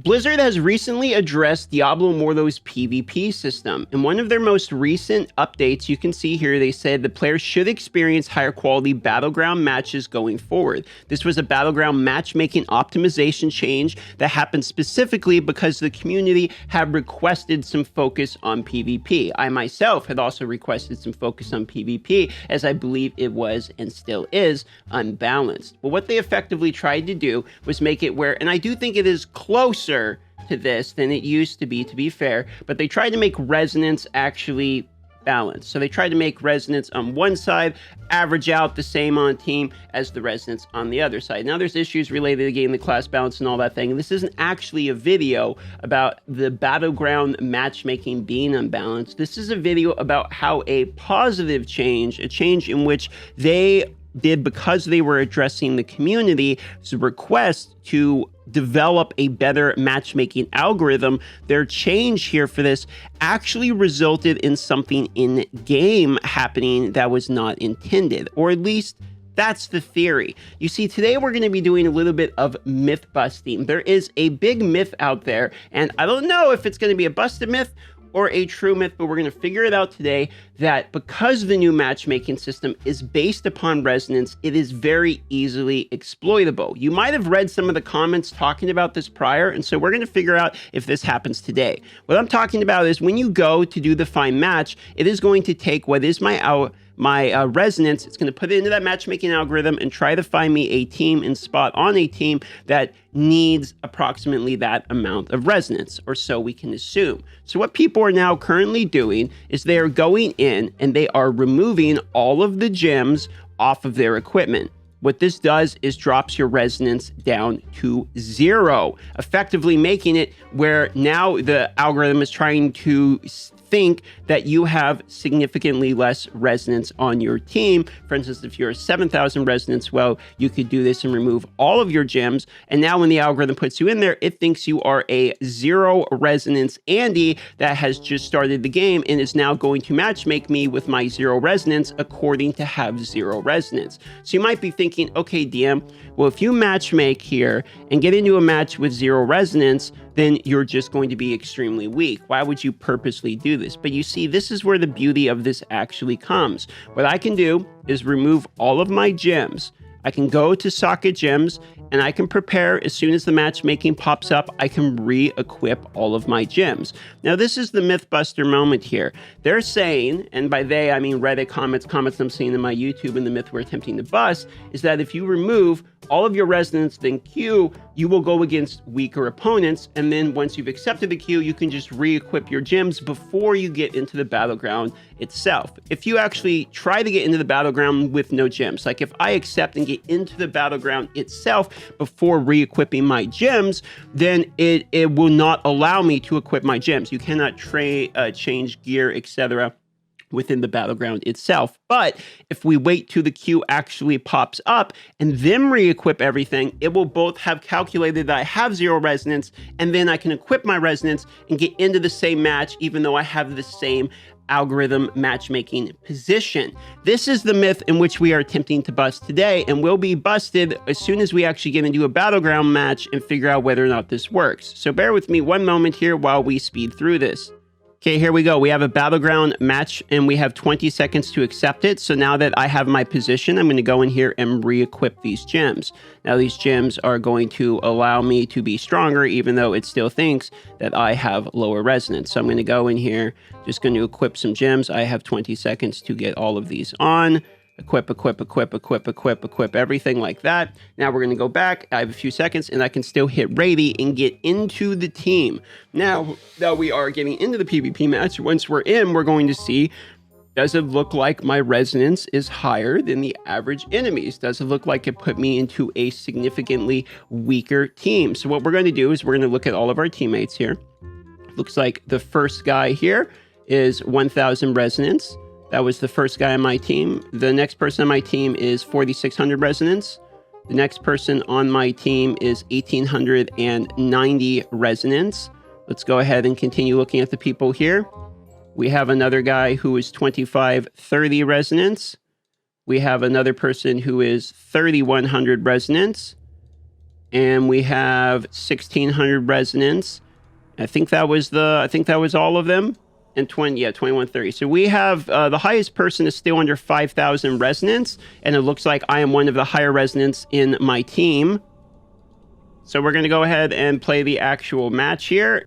Blizzard has recently addressed Diablo Immortal's PvP system. In one of their most recent updates, you can see here they said the players should experience higher quality battleground matches going forward. This was a battleground matchmaking optimization change that happened specifically because the community had requested some focus on PvP. I myself had also requested some focus on PvP, as I believe it was and still is unbalanced. But what they effectively tried to do was make it where, and I do think it is closer to this than it used to be fair, but they tried to make resonance actually balanced. So they tried to make resonance on one side average out the same on team as the resonance on the other side. Now there's issues related to getting the class balance and all that thing. This isn't actually a video about the battleground matchmaking being unbalanced. This is a video about how a positive change, a change in which they did because they were addressing the community's request to develop a better matchmaking algorithm. Their change here for this actually resulted in something in game happening that was not intended, or at least that's the theory. You see, today we're going to be doing a little bit of myth busting. There is a big myth out there, and I don't know if it's going to be a busted myth or a true myth, but we're going to figure it out today, that because the new matchmaking system is based upon resonance, it is very easily exploitable. You might have read some of the comments talking about this prior, and so we're going to figure out if this happens today. What I'm talking about is when you go to do the find match, it is going to take what is my resonance, it's going to put it into that matchmaking algorithm and try to find me a team and spot on a team that needs approximately that amount of resonance, or so we can assume. So what people are now currently doing is they are going in and they are removing all of the gems off of their equipment. What this does is drops your resonance down to 0, effectively making it where now the algorithm is trying to think that you have significantly less resonance on your team. For instance, if you're a 7,000 resonance, well, you could do this and remove all of your gems. And now when the algorithm puts you in there, it thinks you are a 0 resonance Andy that has just started the game and is now going to matchmake me with my 0 resonance according to have 0 resonance. So you might be thinking, okay, DM, well, if you matchmake here and get into a match with 0 resonance, then you're just going to be extremely weak. Why would you purposely do this? But you see, this is where the beauty of this actually comes. What I can do is remove all of my gems. I can go to socket gems and I can prepare as soon as the matchmaking pops up, I can re-equip all of my gems. Now, this is the Mythbuster moment here. They're saying, and by they, I mean Reddit comments I'm seeing in my YouTube, and the myth we're attempting to bust, is that if you remove all of your resonance, then Q, you will go against weaker opponents. And then once you've accepted the Q, you can just re-equip your gems before you get into the battleground itself. If you actually try to get into the battleground with no gems, like if I accept and get into the battleground itself before re-equipping my gems, then it will not allow me to equip my gems. You cannot change gear, etc. within the battleground itself. But if we wait till the queue actually pops up and then re-equip everything, it will both have calculated that I have 0 resonance, and then I can equip my resonance and get into the same match even though I have the same algorithm matchmaking position. This is the myth in which we are attempting to bust today, and will be busted as soon as we actually get into a battleground match and figure out whether or not this works. So bear with me one moment here while we speed through this. Okay, here we go. We have a battleground match and we have 20 seconds to accept it. So now that I have my position, I'm going to go in here and re-equip these gems. Now these gems are going to allow me to be stronger, even though it still thinks that I have lower resonance. So I'm going to go in here, just going to equip some gems. I have 20 seconds to get all of these on. Equip, everything like that. Now we're going to go back. I have a few seconds and I can still hit ready and get into the team. Now that we are getting into the PvP match, once we're in, we're going to see, does it look like my resonance is higher than the average enemies? Does it look like it put me into a significantly weaker team? So what we're going to do is we're going to look at all of our teammates here. Looks like the first guy here is 1,000 resonance. That was the first guy on my team. The next person on my team is 4,600 resonance. The next person on my team is 1,890 resonance. Let's go ahead and continue looking at the people here. We have another guy who is 2,530 resonance. We have another person who is 3,100 resonance. and we have 1,600 resonance. I think that was all of them. And 2130. So we have the highest person is still under 5,000 resonance, and it looks like I am one of the higher resonance in my team. So we're going to go ahead and play the actual match here.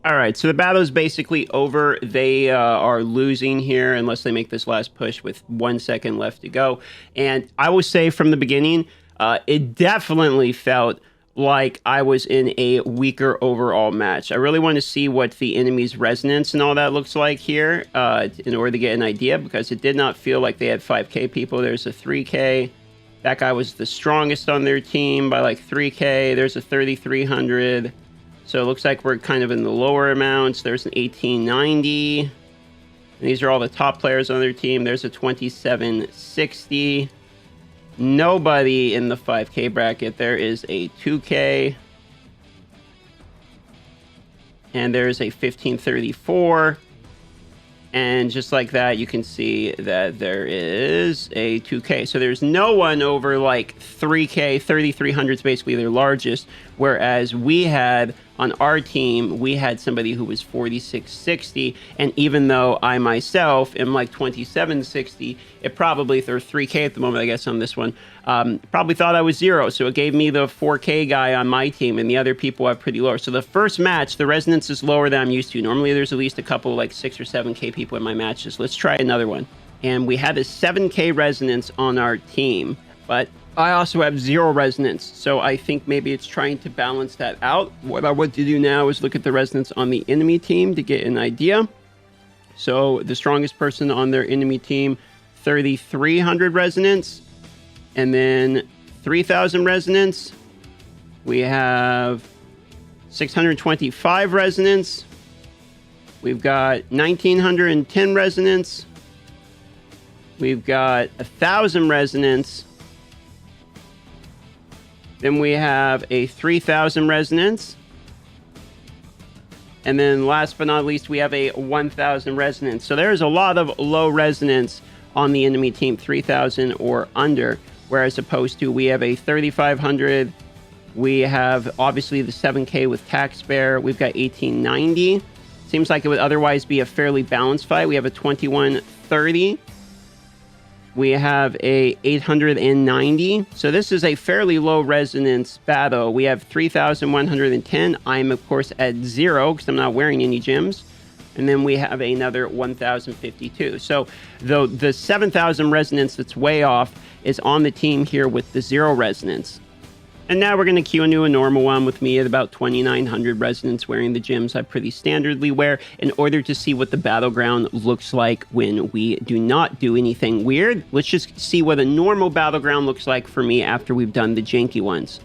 All right, so the battle is basically over. They are losing here unless they make this last push with 1 second left to go. And I will say from the beginning, it definitely felt like I was in a weaker overall match. I really want to see what the enemy's resonance and all that looks like here in order to get an idea, because it did not feel like they had 5k people. There's a 3k. That guy was the strongest on their team by like 3k. There's a 3,300. So it looks like we're kind of in the lower amounts. There's an 1,890. And these are all the top players on their team. There's a 2,760. Nobody in the 5k bracket. There is a 2k. And there's a 1,534. And just like that, you can see that there is a 2k. So there's no one over like 3k. 3,300 is basically their largest. Whereas we had, on our team, we had somebody who was 4,660. And even though I myself am like 2,760, it probably, or 3k at the moment, I guess, on this one, probably thought I was 0. So it gave me the 4k guy on my team, and the other people have pretty low. So the first match, the resonance is lower than I'm used to. Normally there's at least a couple, like 6 or 7k people in my matches. Let's try another one. And we had a 7k resonance on our team, but I also have 0 resonance, so I think maybe it's trying to balance that out. What I want to do now is look at the resonance on the enemy team to get an idea. So the strongest person on their enemy team, 3,300 resonance, and then 3,000 resonance. We have 625 resonance. We've got 1,910 resonance. We've got 1,000 resonance. Then we have a 3,000 resonance. And then last but not least, we have a 1,000 resonance. So there's a lot of low resonance on the enemy team, 3,000 or under. Whereas opposed to, we have a 3,500. We have obviously the 7k with Taxpayer. We've got 1,890. Seems like it would otherwise be a fairly balanced fight. We have a 2,130. We have a 890. So this is a fairly low resonance battle. We have 3,110. I'm, of course, at 0 because I'm not wearing any gems. And then we have another 1,052. So the 7,000 resonance that's way off is on the team here with the 0 resonance. And now we're going to queue into a normal one with me at about 2,900 resonance, wearing the gems I pretty standardly wear, in order to see what the battleground looks like when we do not do anything weird. Let's just see what a normal battleground looks like for me after we've done the janky ones.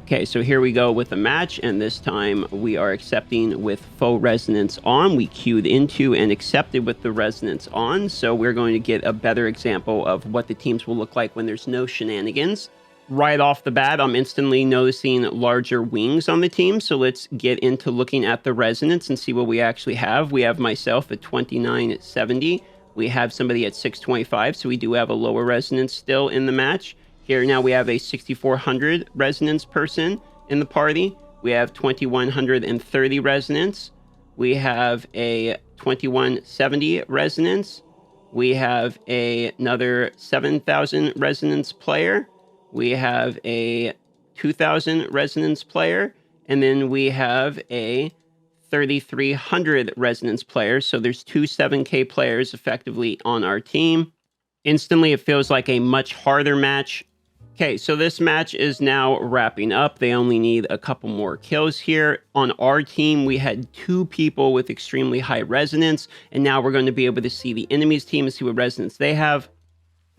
Okay, so here we go with the match, and this time we are accepting with faux resonance on. We queued into and accepted with the resonance on, so we're going to get a better example of what the teams will look like when there's no shenanigans. Right off the bat, I'm instantly noticing larger wings on the team, so let's get into looking at the resonance and see what we actually have. We have myself at 2,970. We have somebody at 625, so we do have a lower resonance still in the match. Here now we have a 6,400 resonance person in the party. We have 2,130 resonance. We have a 2,170 resonance. We have another 7,000 resonance player. We have a 2,000 resonance player, and then we have a 3,300 resonance player. So there's 2 7k players effectively on our team. Instantly, it feels like a much harder match. Okay, so this match is now wrapping up. They only need a couple more kills here. On our team, we had 2 people with extremely high resonance, and now we're going to be able to see the enemy's team and see what resonance they have.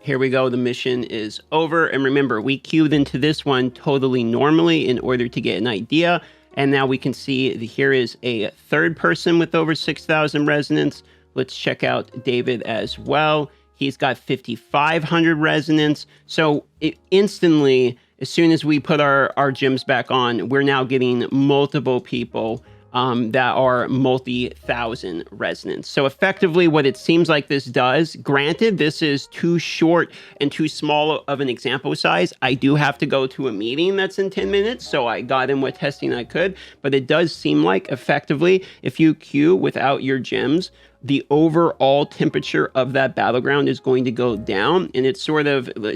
Here we go. The mission is over. And remember, we queued into this one totally normally in order to get an idea. And now we can see here is a third person with over 6,000 resonance. Let's check out David as well. He's got 5,500 resonance. So instantly, as soon as we put our gems back on, we're now getting multiple people that are multi-thousand resonance. So effectively what it seems like this does, granted, this is too short and too small of an example size. I do have to go to a meeting that's in 10 minutes, so I got in what testing I could, but it does seem like effectively, if you queue without your gems, the overall temperature of that battleground is going to go down. And it's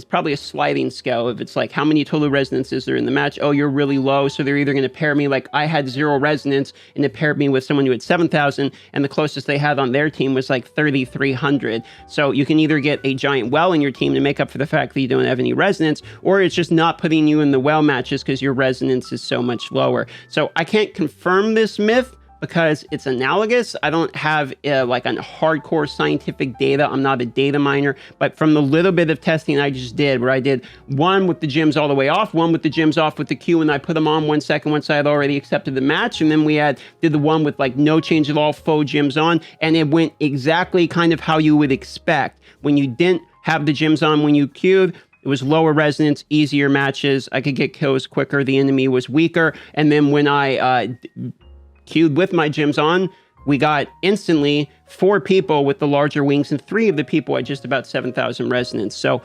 probably a sliding scale. If it's like, how many total resonance is there in the match? Oh, you're really low. So they're either going to pair me, like I had 0 resonance, and it paired me with someone who had 7,000, and the closest they had on their team was like 3,300. So you can either get a giant well in your team to make up for the fact that you don't have any resonance, or it's just not putting you in the well matches because your resonance is so much lower. So I can't confirm this myth, because it's analogous. I don't have like a hardcore scientific data. I'm not a data miner, but from the little bit of testing I just did, where I did one with the gems all the way off, one with the gems off with the Q, and I put them on 1 second once I had already accepted the match, and then did the one with like no change at all, faux gems on, and it went exactly kind of how you would expect. When you didn't have the gems on when you queued, it was lower resonance, easier matches. I could get kills quicker. The enemy was weaker. And then when I queued with my gems on, we got instantly 4 people with the larger wings, and 3 of the people had just about 7,000 resonance. So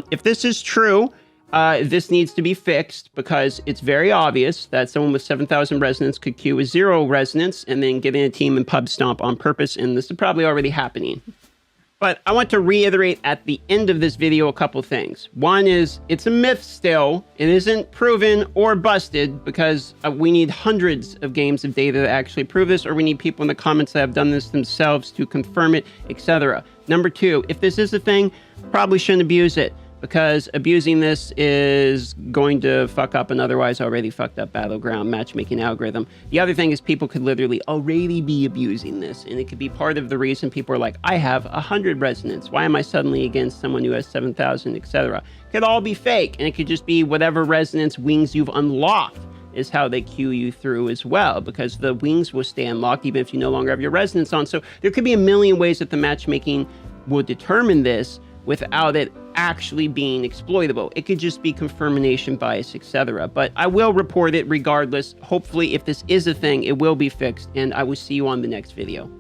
if this is true, this needs to be fixed, because it's very obvious that someone with 7,000 resonance could queue with 0 resonance and then get in a team and pub stomp on purpose, and this is probably already happening. But I want to reiterate at the end of this video a couple things. One is, it's a myth still. It isn't proven or busted, because we need hundreds of games of data to actually prove this, or we need people in the comments that have done this themselves to confirm it, etc. Number 2, if this is a thing, probably shouldn't abuse it, because abusing this is going to fuck up an otherwise already fucked up battleground matchmaking algorithm. The other thing is, people could literally already be abusing this, and it could be part of the reason people are like, I have 100 resonance. Why am I suddenly against someone who has 7,000, etc.? It could all be fake, and it could just be whatever resonance wings you've unlocked is how they queue you through as well, because the wings will stay unlocked even if you no longer have your resonance on. So there could be a million ways that the matchmaking will determine this without it actually being exploitable. It could just be confirmation bias, etc. But I will report it regardless. Hopefully, if this is a thing, it will be fixed, and I will see you on the next video.